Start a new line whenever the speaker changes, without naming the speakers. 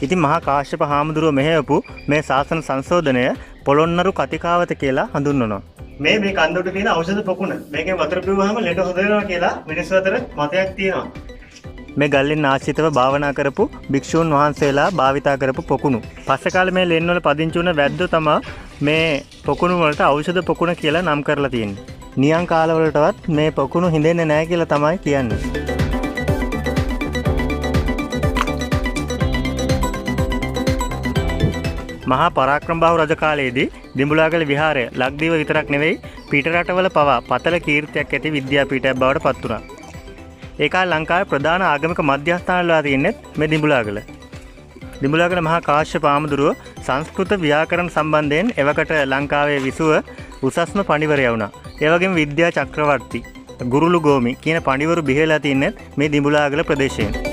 ඉතින් මහා කාශ්‍යප හාමුදුරුව මෙහෙයපු මේ ශාසන සංශෝධනය පොළොන්නරු කතිකාවත කියලා හඳුන්වනවා. මේ කන්දොට තියෙන ඖෂධ පොකුණ. මේකෙන් වතුර පිරුවාම ලෙඩ හොඳ වෙනවා කියලා මිනිස්සු අතර මතයක් තියෙනවා. මේ ගල්ලෙන් ආශ්‍රිතව භාවනා කරපු භික්ෂූන් වහන්සේලා භාවිතා කරපු පොකුණු. පස්සේ කාලේ මේ ලෙන් වල පදිංචි වුණ වැද්දෝ තමයි මේ පොකුණු වලට ඖෂධ පොකුණ කියලා නම් කරලා තියෙන්නේ. නියං කාලවලටවත් මේ පොකුණු හිඳෙන්නේ නැහැ කියලා තමයි කියන්නේ. මහා පරාක්‍රමබාහු රජ කාලයේදී දිඹුලාගල විහාරය ලක්දිව විතරක් නෙවෙයි පිට රටවල පවා පතල කීර්තියක් ඇති විද්‍යාපීඨයක් බවට පත් වුණා. ඒ කාලේ ලංකාවේ ප්‍රධාන ආගමික මධ්‍යස්ථාන වල තියෙන්නේ මේ දිඹුලාගල. දිඹුලාගල මහා කාශ්‍යප හාමුදුරුව සංස්කෘත ව්‍යාකරණ සම්බන්ධයෙන් එවකට ලංකාවේ විසුව උසස්ම පඬිවරයා වුණා. ඒ වගේම විද්‍යා චක්‍රවර්ති ගුරුළු ගෝමි කියන පඬිවරු බිහිලා තින්නේ මේ දිඹුලාගල ප්‍රදේශයෙන්.